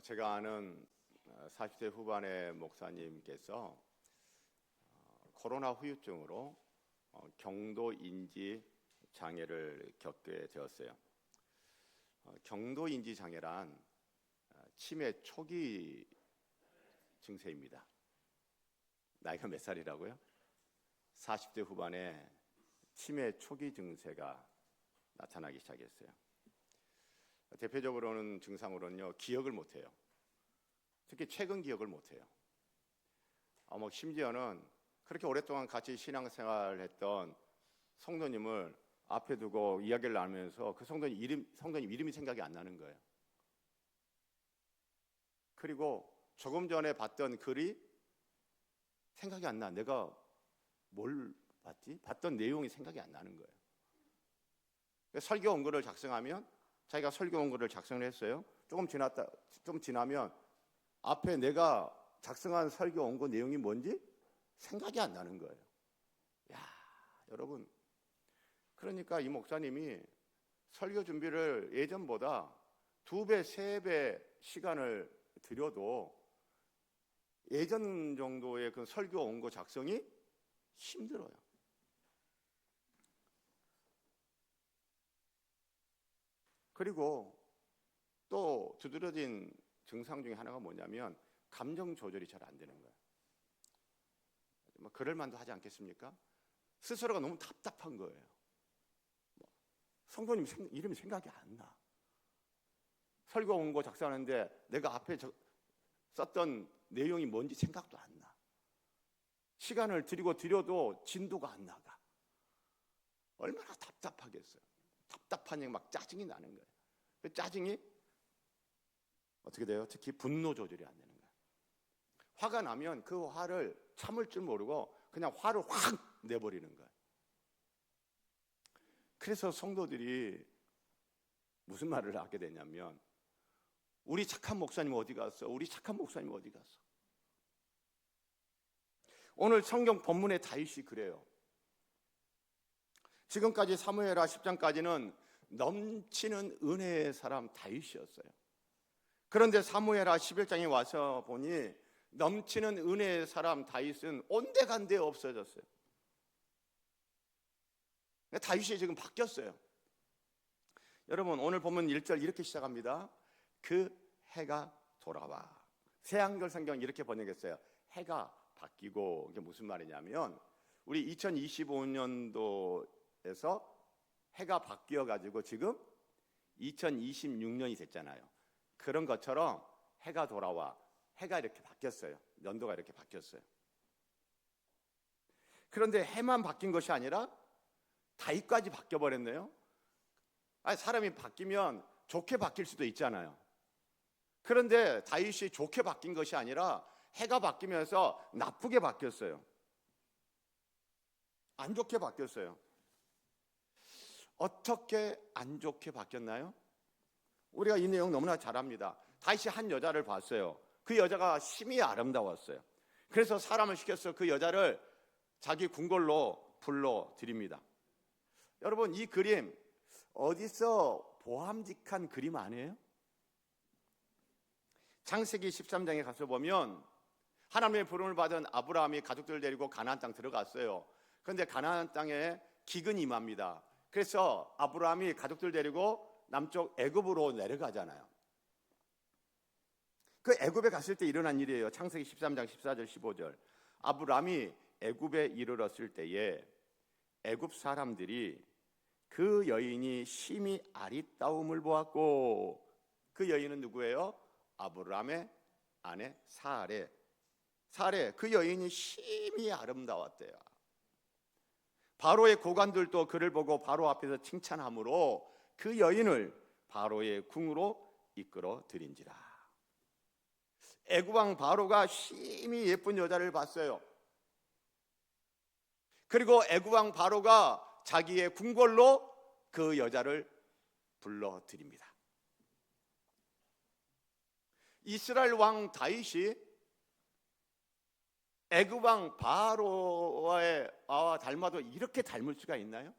제가 아는 40대 후반의 목사님께서 코로나 후유증으로 경도 인지 장애를 겪게 되었어요. 경도 인지 장애란 치매 초기 증세입니다. 나이가 몇 살이라고요? 40대 후반에 치매 초기 증세가 나타나기 시작했어요. 대표적으로는 증상으로는요, 기억을 못해요. 특히 최근 기억을 못해요. 심지어는 그렇게 오랫동안 같이 신앙생활을 했던 성도님을 앞에 두고 이야기를 나누면서 그 성도님 이름이 생각이 안 나는 거예요. 그리고 조금 전에 봤던 글이 생각이 안 나. 내가 뭘 봤지? 봤던 내용이 생각이 안 나는 거예요. 설교 원고를 작성하면 자기가 설교 원고를 작성을 했어요. 좀 지나면 앞에 내가 작성한 설교 원고 내용이 뭔지 생각이 안 나는 거예요. 야, 여러분, 그러니까 이 목사님이 설교 준비를 예전보다 2배, 3배 시간을 들여도 예전 정도의 그 설교 원고 작성이 힘들어요. 그리고 또 두드러진 증상 중에 하나가 뭐냐면 감정 조절이 잘 안 되는 거예요. 그럴 만도 하지 않겠습니까? 스스로가 너무 답답한 거예요. 성도님 이름이 생각이 안 나. 설교 원고 작성하는데 내가 앞에 썼던 내용이 뭔지 생각도 안 나. 시간을 들여도 진도가 안 나가. 얼마나 답답하겠어요. 답답하니 막 짜증이 나는 거예요. 그 짜증이 어떻게 돼요? 특히 분노 조절이 안 되는 거예요. 화가 나면 그 화를 참을 줄 모르고 그냥 화를 확 내버리는 거예요. 그래서 성도들이 무슨 말을 하게 되냐면 우리 착한 목사님 어디 갔어? 우리 착한 목사님 어디 갔어? 오늘 성경 본문의 다윗이 그래요. 지금까지 사무엘하 10장까지는 넘치는 은혜의 사람 다윗이었어요. 그런데 사무엘하 11장에 와서 보니 넘치는 은혜의 사람 다윗은 온데간데 없어졌어요. 다윗이 지금 바뀌었어요. 여러분, 오늘 보면 1절 이렇게 시작합니다. 그 해가 돌아와. 새한글 성경 이렇게 번역했어요. 해가 바뀌고. 이게 무슨 말이냐면 우리 2025년도에서 해가 바뀌어가지고 지금 2026년이 됐잖아요. 그런 것처럼 해가 돌아와. 해가 이렇게 바뀌었어요. 연도가 이렇게 바뀌었어요. 그런데 해만 바뀐 것이 아니라 다윗까지 바뀌어버렸네요. 사람이 바뀌면 좋게 바뀔 수도 있잖아요. 그런데 다윗이 좋게 바뀐 것이 아니라 해가 바뀌면서 나쁘게 바뀌었어요. 안 좋게 바뀌었어요. 어떻게 안 좋게 바뀌었나요? 우리가 이 내용 너무나 잘 압니다. 다윗이 한 여자를 봤어요. 그 여자가 심히 아름다웠어요. 그래서 사람을 시켜서 그 여자를 자기 궁궐로 불러들입니다. 여러분, 이 그림 어디서 보암직한 그림 아니에요? 창세기 13장에 가서 보면 하나님의 부름을 받은 아브라함이 가족들을 데리고 가나안 땅 들어갔어요. 그런데 가나안 땅에 기근이 임합니다. 그래서 아브라함이 가족들 데리고 남쪽 애굽으로 내려가잖아요. 그 애굽에 갔을 때 일어난 일이에요. 창세기 13장 14절 15절. 아브라함이 애굽에 이르렀을 때에 애굽 사람들이 그 여인이 심히 아리따움을 보았고, 그 여인은 누구예요? 아브라함의 아내 사레. 그 여인이 심히 아름다웠대요. 바로의 고관들도 그를 보고 바로 앞에서 칭찬하므로 그 여인을 바로의 궁으로 이끌어 들인지라. 애굽 왕 바로가 심히 예쁜 여자를 봤어요. 그리고 애굽 왕 바로가 자기의 궁궐로 그 여자를 불러들입니다. 이스라엘 왕 다윗이 애굽 왕 바로와 닮아도 이렇게 닮을 수가 있나요?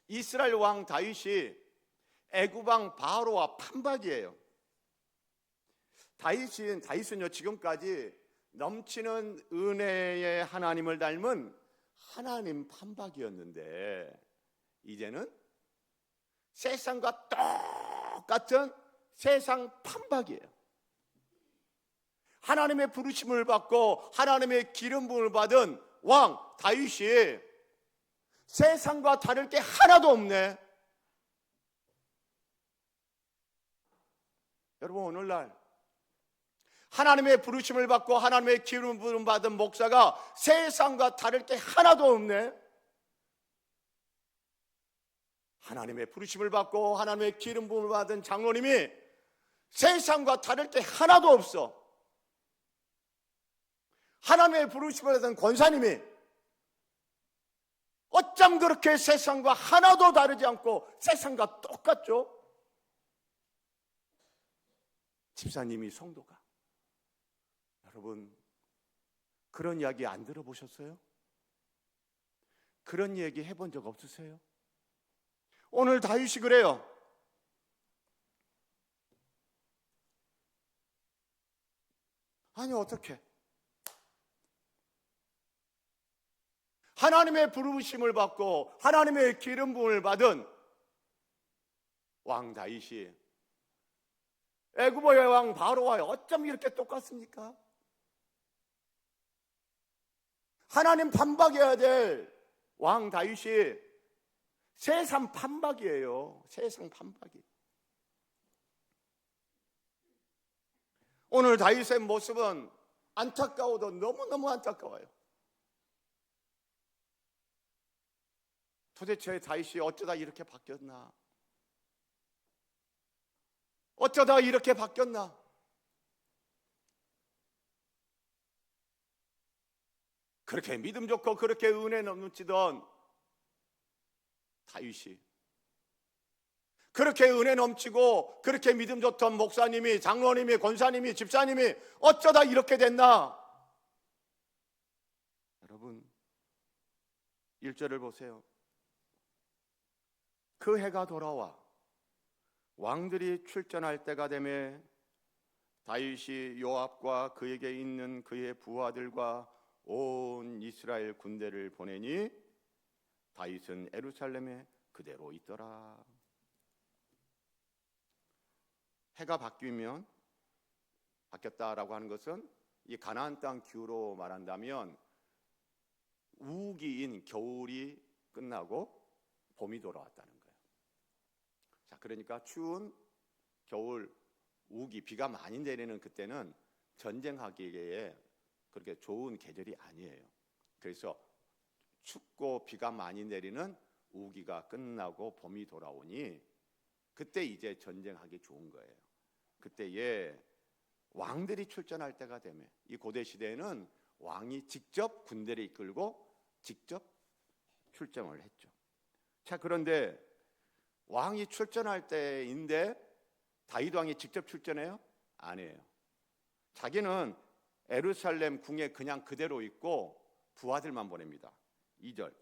이스라엘 왕 다윗이 애굽 왕 바로와 판박이에요. 다윗은요 지금까지 넘치는 은혜의 하나님을 닮은 하나님 판박이었는데 이제는 세상과 똑같은 세상 판박이에요. 하나님의 부르심을 받고 하나님의 기름 부음을 받은 왕 다윗이 세상과 다를 게 하나도 없네. 여러분, 오늘날 하나님의 부르심을 받고 하나님의 기름 부음 받은 목사가 세상과 다를 게 하나도 없네. 하나님의 부르심을 받고 하나님의 기름 부음을 받은 장로님이 세상과 다를 게 하나도 없어. 하나님의 부르심을 받은 권사님이 어쩜 그렇게 세상과 하나도 다르지 않고 세상과 똑같죠? 집사님이, 성도가. 여러분, 그런 이야기 안 들어보셨어요? 그런 얘기 해본 적 없으세요? 오늘 다윗이 그래요. 아니, 어떻게? 하나님의 부르심을 받고 하나님의 기름 부음을 받은 왕 다윗이 애굽의 왕 바로와 어쩜 이렇게 똑같습니까? 하나님 판박해야 될 왕 다윗이 세상 판박이에요. 세상 판박이. 오늘 다윗의 모습은 안타까워도 너무너무 안타까워요. 도대체 다윗이 어쩌다 이렇게 바뀌었나? 어쩌다 이렇게 바뀌었나? 그렇게 믿음 좋고 그렇게 은혜 넘치던 다윗이, 그렇게 은혜 넘치고 그렇게 믿음 좋던 목사님이, 장로님이, 권사님이, 집사님이 어쩌다 이렇게 됐나? 여러분, 1절을 보세요. 그 해가 돌아와 왕들이 출전할 때가 되매 다윗이 요압과 그에게 있는 그의 부하들과 온 이스라엘 군대를 보내니 다윗은 예루살렘에 그대로 있더라. 해가 바뀌었다라고 하는 것은 이 가나안 땅 기후로 말한다면 우기인 겨울이 끝나고 봄이 돌아왔다는 거예요. 자, 그러니까 추운 겨울, 우기, 비가 많이 내리는 그때는 전쟁하기에 그렇게 좋은 계절이 아니에요. 그래서 춥고 비가 많이 내리는 우기가 끝나고 봄이 돌아오니 그때 이제 전쟁하기 좋은 거예요. 그때에 왕들이 출전할 때가 되면, 이 고대 시대에는 왕이 직접 군대를 이끌고 직접 출정을 했죠. 자, 그런데 왕이 출전할 때인데 다윗 왕이 직접 출전해요? 아니에요. 자기는 예루살렘 궁에 그냥 그대로 있고 부하들만 보냅니다. 2절,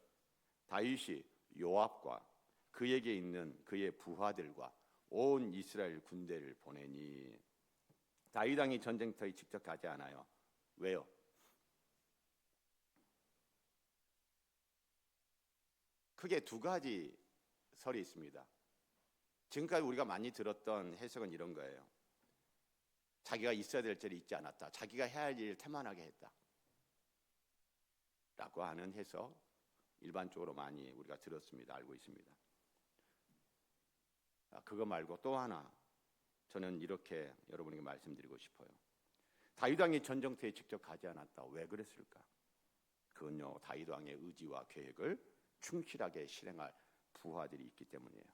다윗이 요압과 그에게 있는 그의 부하들과 온 이스라엘 군대를 보내니. 다윗 왕이 전쟁터에 직접 가지 않아요. 왜요? 크게 두 가지 설이 있습니다. 지금까지 우리가 많이 들었던 해석은 이런 거예요. 자기가 있어야 될 자리에 있지 않았다. 자기가 해야 할 일을 태만하게 했다. 라고 하는 해석, 일반적으로 많이 우리가 들었습니다. 알고 있습니다. 그거 말고 또 하나, 저는 이렇게 여러분에게 말씀드리고 싶어요. 다윗 왕이 전쟁터에 직접 가지 않았다. 왜 그랬을까? 그건요, 다윗 왕의 의지와 계획을 충실하게 실행할 부하들이 있기 때문이에요.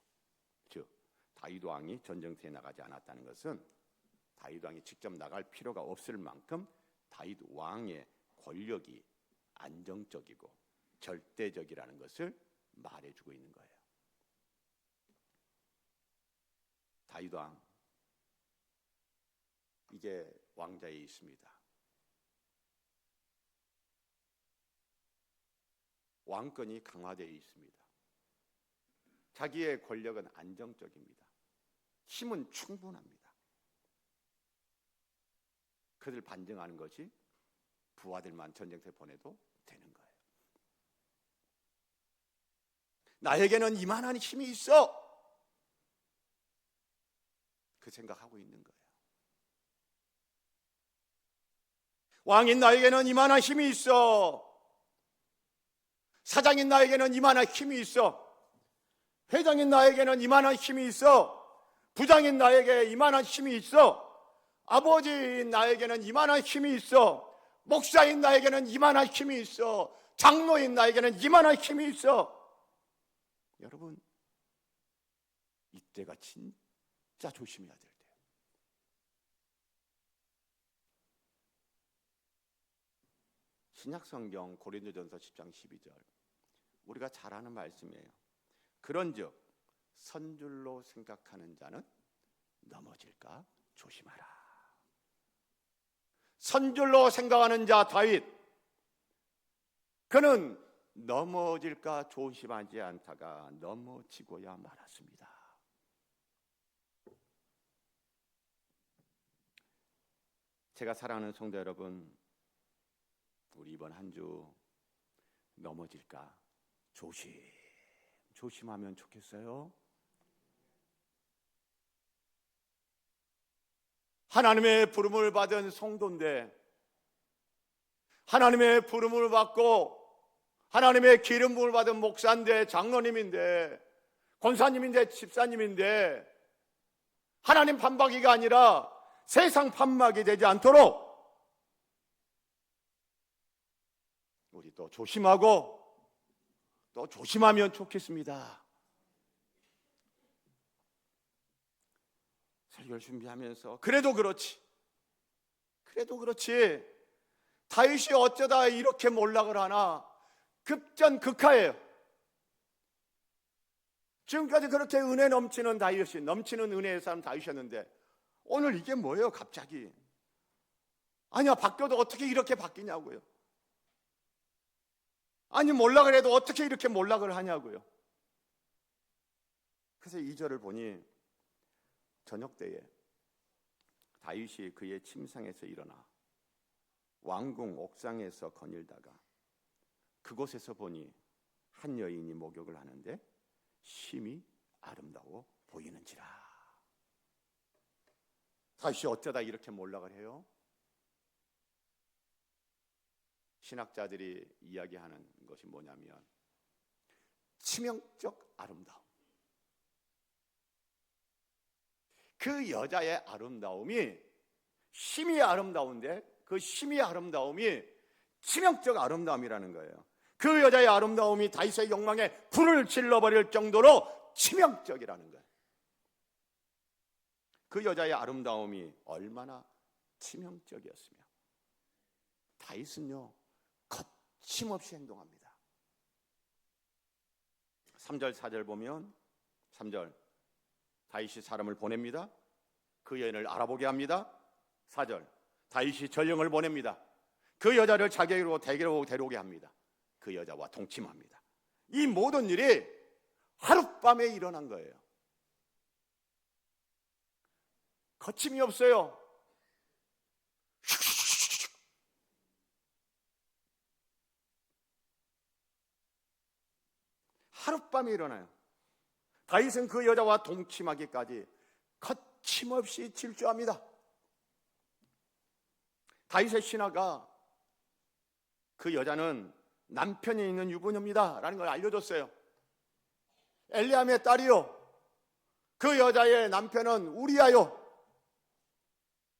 즉, 다윗 왕이 전쟁터에 나가지 않았다는 것은 다윗 왕이 직접 나갈 필요가 없을 만큼 다윗 왕의 권력이 안정적이고 절대적이라는 것을 말해주고 있는 거예요. 다윗 왕, 이제 왕자에 있습니다. 왕권이 강화되어 있습니다. 자기의 권력은 안정적입니다. 힘은 충분합니다. 그들 반증하는 것이 부하들만 전쟁터에 보내도 되는 거예요. 나에게는 이만한 힘이 있어. 그 생각하고 있는 거예요. 왕인 나에게는 이만한 힘이 있어. 사장인 나에게는 이만한 힘이 있어. 회장인 나에게는 이만한 힘이 있어. 부장인 나에게 이만한 힘이 있어. 아버지인 나에게는 이만한 힘이 있어. 목사인 나에게는 이만한 힘이 있어. 장로인 나에게는 이만한 힘이 있어. 여러분, 이때가 진짜 조심해야 될 때예요. 신약성경 고린도전서 10장 12절, 우리가 잘 아는 말씀이에요. 그런즉 선줄로 생각하는 자는 넘어질까 조심하라. 선줄로 생각하는 자 다윗, 그는 넘어질까 조심하지 않다가 넘어지고야 말았습니다. 제가 사랑하는 성도 여러분, 우리 이번 한 주 넘어질까 조심하면 좋겠어요. 하나님의 부름을 받은 성도인데, 하나님의 부름을 받고 하나님의 기름 부음을 받은 목사인데, 장로님인데, 권사님인데, 집사님인데, 하나님 판박이가 아니라 세상 판박이 되지 않도록 우리 또 조심하고 또 조심하면 좋겠습니다. 설교를 준비하면서 그래도 그렇지 다윗이 어쩌다 이렇게 몰락을 하나, 급전극하예요. 지금까지 그렇게 은혜 넘치는 다윗이, 넘치는 은혜의 사람 다윗이었는데 오늘 이게 뭐예요 갑자기? 아니야, 바뀌어도 어떻게 이렇게 바뀌냐고요. 아니, 몰락을 해도 어떻게 이렇게 몰락을 하냐고요. 그래서 2절을 보니 저녁 때에 다윗이 그의 침상에서 일어나 왕궁 옥상에서 거닐다가 그곳에서 보니 한 여인이 목욕을 하는데 심히 아름다워 보이는지라. 다윗이 어쩌다 이렇게 몰락을 해요? 신학자들이 이야기하는 것이 뭐냐면 치명적 아름다움. 그 여자의 아름다움이 심히 아름다운데 그 심히 아름다움이 치명적 아름다움이라는 거예요. 그 여자의 아름다움이 다윗의 욕망에 불을 질러버릴 정도로 치명적이라는 거예요. 그 여자의 아름다움이 얼마나 치명적이었으며 다윗은요 거침없이 행동합니다. 3절 4절 보면 3절 다윗이 사람을 보냅니다. 그 여인을 알아보게 합니다. 4절 다윗이 전령을 보냅니다. 그 여자를 자기로 데려오게 합니다. 그 여자와 동침합니다. 이 모든 일이 하룻밤에 일어난 거예요. 거침이 없어요. 하룻밤에 일어나요. 다윗은 그 여자와 동침하기까지 거침없이 질주합니다. 다윗의 신하가 그 여자는 남편이 있는 유부녀입니다 라는 걸 알려줬어요. 엘리암의 딸이요, 그 여자의 남편은 우리야요,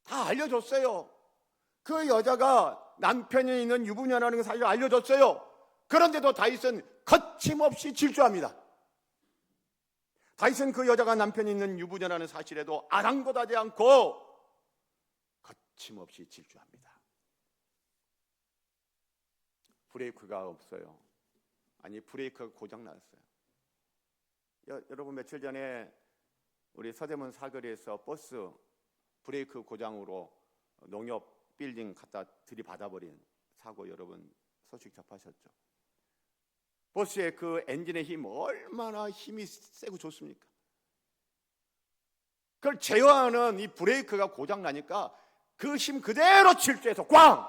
다 알려줬어요. 그 여자가 남편이 있는 유부녀라는 사실을 알려줬어요. 그런데도 다윗은 거침없이 질주합니다. 다윗은 그 여자가 남편이 있는 유부녀라는 사실에도 아랑곳하지 않고 거침없이 질주합니다. 브레이크가 없어요. 아니, 브레이크가 고장났어요. 여러분, 며칠 전에 우리 서대문 사거리에서 버스 브레이크 고장으로 농협 빌딩 갖다 들이받아버린 사고 여러분 소식 접하셨죠? 버스의 그 엔진의 힘 얼마나 힘이 세고 좋습니까? 그걸 제어하는 이 브레이크가 고장 나니까 그 힘 그대로 질주해서 꽝!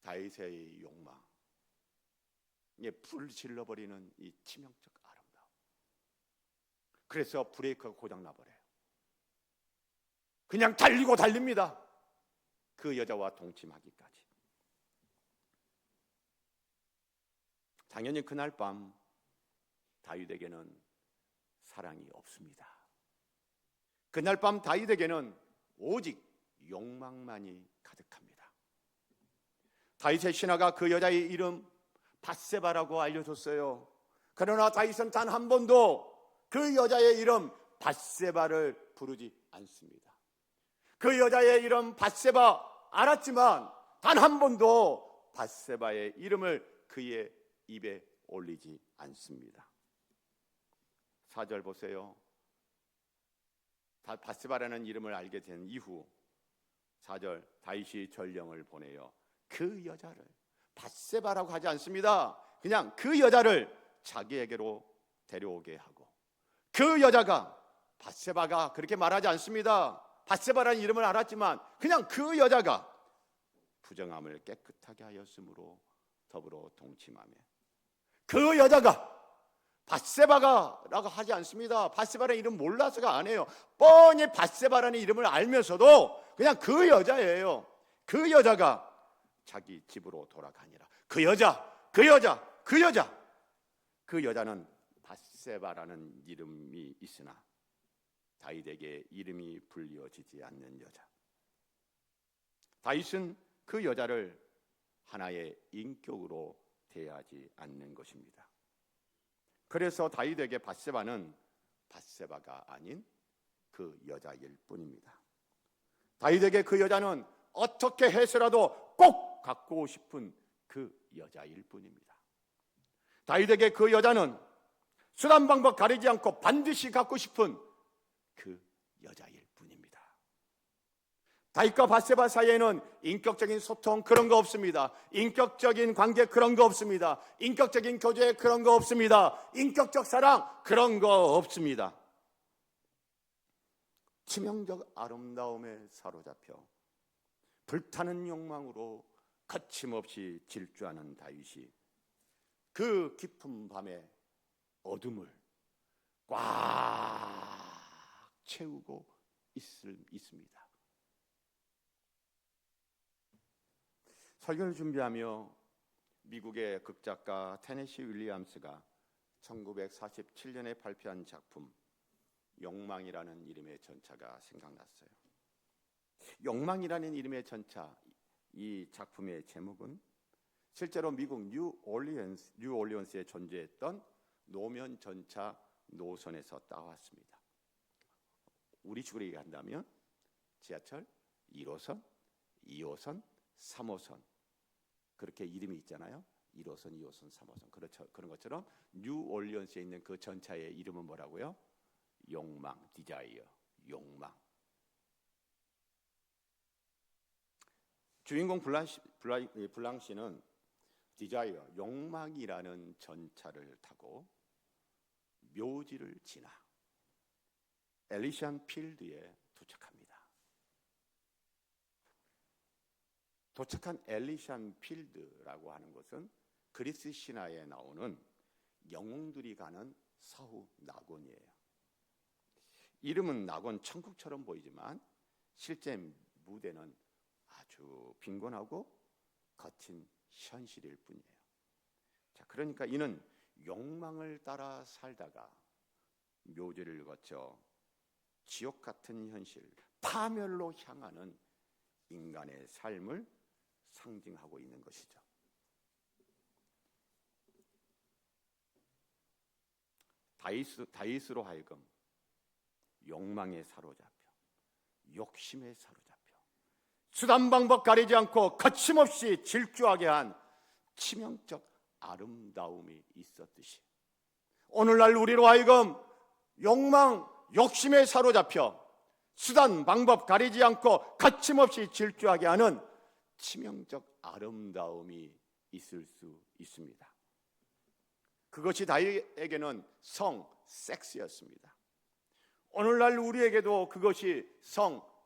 다윗의 욕망, 불 질러버리는 이 치명적 아름다움. 그래서 브레이크가 고장 나버려요. 그냥 달리고 달립니다. 그 여자와 동침하기까지. 당연히 그날 밤 다윗에게는 사랑이 없습니다. 그날 밤 다윗에게는 오직 욕망만이 가득합니다. 다윗의 신하가 그 여자의 이름 밧세바라고 알려줬어요. 그러나 다윗은 단 한 번도 그 여자의 이름 밧세바를 부르지 않습니다. 그 여자의 이름 밧세바 알았지만 단 한 번도 밧세바의 이름을 그의 입에 올리지 않습니다. 4절 보세요. 밧세바라는 이름을 알게 된 이후 4절 다윗이 전령을 보내요. 그 여자를 밧세바라고 하지 않습니다. 그냥 그 여자를 자기에게로 데려오게 하고, 그 여자가 밧세바가 그렇게 말하지 않습니다. 밧세바라는 이름을 알았지만 그냥 그 여자가 부정함을 깨끗하게 하였으므로 더불어 동침하며, 그 여자가 밧세바가라고 하지 않습니다. 밧세바라는 이름 몰라서가 아니에요. 뻔히 밧세바라는 이름을 알면서도 그냥 그 여자예요. 그 여자가 자기 집으로 돌아가니라. 그 여자는 밧세바라는 이름이 있으나 다윗에게 이름이 불리어지지 않는 여자. 다윗은 그 여자를 하나의 인격으로 대하지 않는 것입니다. 그래서 다윗에게 밧세바는 밧세바가 아닌 그 여자일 뿐입니다. 다윗에게 그 여자는 어떻게 해서라도 꼭 갖고 싶은 그 여자일 뿐입니다. 다윗에게 그 여자는 수단 방법 가리지 않고 반드시 갖고 싶은 그 여자일 뿐입니다. 다윗과 밧세바 사이에는 인격적인 소통 그런 거 없습니다. 인격적인 관계 그런 거 없습니다. 인격적인 교제 그런 거 없습니다. 인격적 사랑 그런 거 없습니다. 치명적 아름다움에 사로잡혀 불타는 욕망으로 거침없이 질주하는 다윗이 그 깊은 밤의 어둠을 꽉 채우고 있습니다. 설교를 준비하며 미국의 극작가 테네시 윌리엄스가 1947년에 발표한 작품 욕망이라는 이름의 전차가 생각났어요. 욕망이라는 이름의 전차, 이 작품의 제목은 실제로 미국 뉴올리언스에 존재했던 노면 전차 노선에서 따왔습니다. 우리 식으로 얘기한다면 지하철 1호선, 2호선, 3호선 그렇게 이름이 있잖아요. 1호선, 2호선, 3호선. 그렇죠. 그런 것처럼 뉴올리언스에 있는 그 전차의 이름은 뭐라고요? 욕망, 디자이어, 욕망. 주인공 블랑시는 디자이어, 욕망이라는 전차를 타고 묘지를 지나 엘리션 필드에 도착합니다. 도착한 엘리션 필드라고 하는 것은 그리스 신화에 나오는 영웅들이 가는 서후 낙원이에요. 이름은 낙원 천국처럼 보이지만 실제 무대는 아주 빈곤하고 거친 현실일 뿐이에요. 자, 그러니까 이는 욕망을 따라 살다가 묘지를 거쳐 지옥 같은 현실, 파멸로 향하는 인간의 삶을 상징하고 있는 것이죠. 다윗으로 하여금 욕망에 사로잡혀, 욕심에 사로잡혀 수단 방법 가리지 않고 거침없이 질주하게 한 치명적 아름다움이 있었듯이 오늘날 우리로 하여금 욕망, 욕심에 사로잡혀 수단 방법 가리지 않고 거침없이 질주하게 하는 치명적 아름다움이 있을 수 있습니다. 그것이 다윗에게는 섹스였습니다. 오늘날 우리에게도 그것이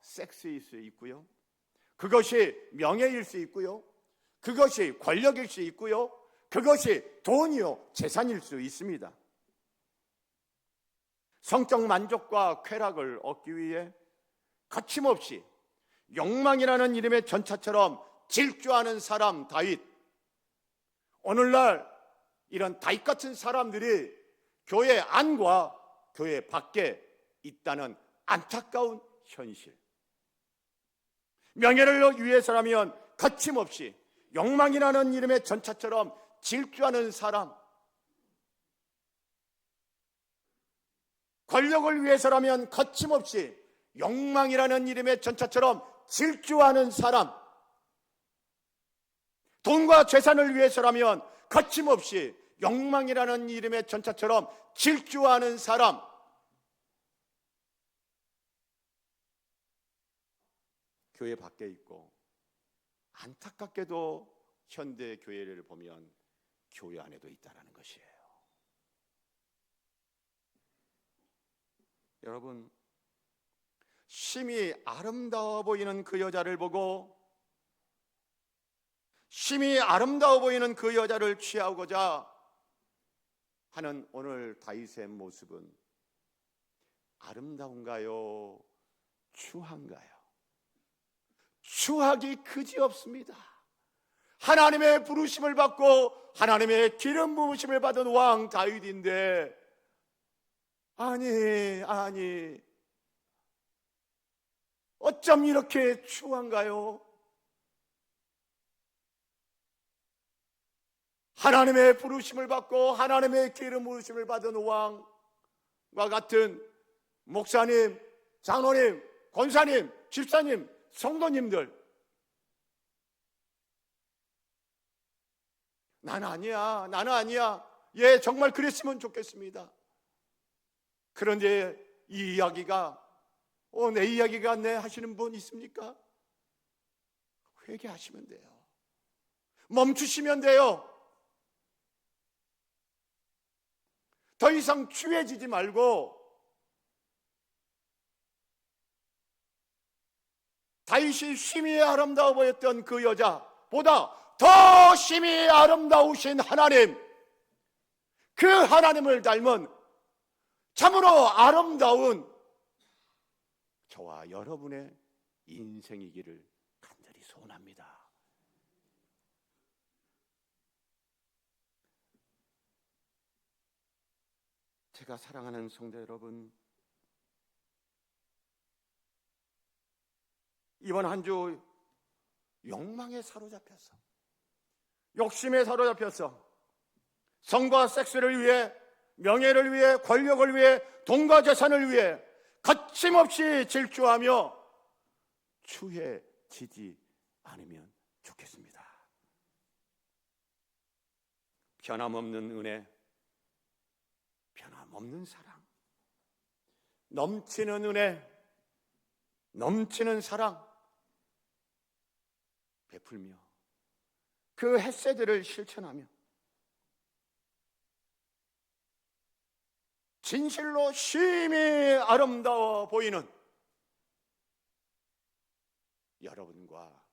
섹스일 수 있고요, 그것이 명예일 수 있고요, 그것이 권력일 수 있고요, 그것이 돈이요 재산일 수 있습니다. 성적 만족과 쾌락을 얻기 위해 거침없이 욕망이라는 이름의 전차처럼 질주하는 사람 다윗. 오늘날 이런 다윗 같은 사람들이 교회 안과 교회 밖에 있다는 안타까운 현실. 명예를 위해서라면 거침없이 욕망이라는 이름의 전차처럼 질주하는 사람, 권력을 위해서라면 거침없이 욕망이라는 이름의 전차처럼 질주하는 사람, 돈과 재산을 위해서라면 거침없이 욕망이라는 이름의 전차처럼 질주하는 사람, 교회 밖에 있고 안타깝게도 현대 교회를 보면 교회 안에도 있다는 것이에요. 여러분, 심히 아름다워 보이는 그 여자를 보고 심히 아름다워 보이는 그 여자를 취하고자 하는 오늘 다윗의 모습은 아름다운가요? 추한가요? 추하기 그지없습니다. 하나님의 부르심을 받고 하나님의 기름 부으심을 받은 왕 다윗인데, 아니 어쩜 이렇게 추한가요? 하나님의 부르심을 받고 하나님의 기름 부으심을 받은 왕과 같은 목사님, 장로님, 권사님, 집사님, 성도님들, 나는 아니야. 예, 정말 그랬으면 좋겠습니다. 그런데 이 이야기가 내 이야기 같네 하시는 분 있습니까? 회개하시면 돼요. 멈추시면 돼요. 더 이상 취해지지 말고 다윗이 심히 아름다워 보였던 그 여자보다 더 심히 아름다우신 하나님, 그 하나님을 닮은 참으로 아름다운 저와 여러분의 인생이기를 간절히 소원합니다. 제가 사랑하는 성도 여러분, 이번 한 주 욕망에 사로잡혀서, 욕심에 사로잡혀서 성과 섹스를 위해, 명예를 위해, 권력을 위해, 돈과 재산을 위해 거침없이 질주하며 추해지지 않으면 좋겠습니다. 변함없는 은혜, 변함없는 사랑, 넘치는 은혜, 넘치는 사랑 베풀며 그 햇새들을 실천하며 진실로 심히 아름다워 보이는 여러분과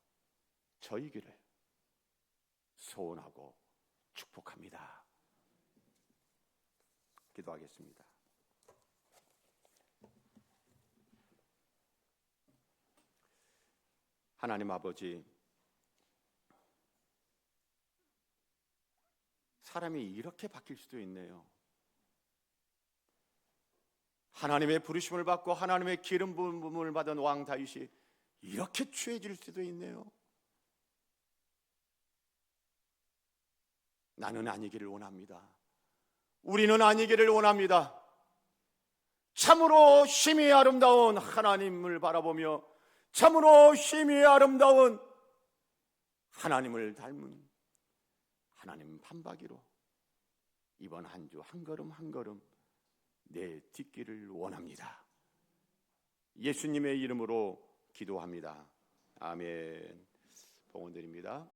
저이기를 소원하고 축복합니다. 기도하겠습니다. 하나님 아버지, 사람이 이렇게 바뀔 수도 있네요. 하나님의 부르심을 받고 하나님의 기름 부음을 받은 왕 다윗이 이렇게 취해질 수도 있네요. 나는 아니기를 원합니다. 우리는 아니기를 원합니다. 참으로 심히 아름다운 하나님을 바라보며 참으로 심히 아름다운 하나님을 닮은 하나님 판박이로 이번 한 주 한 걸음 한 걸음 내딛기를 원합니다. 예수님의 이름으로 기도합니다. 아멘. 봉헌드립니다.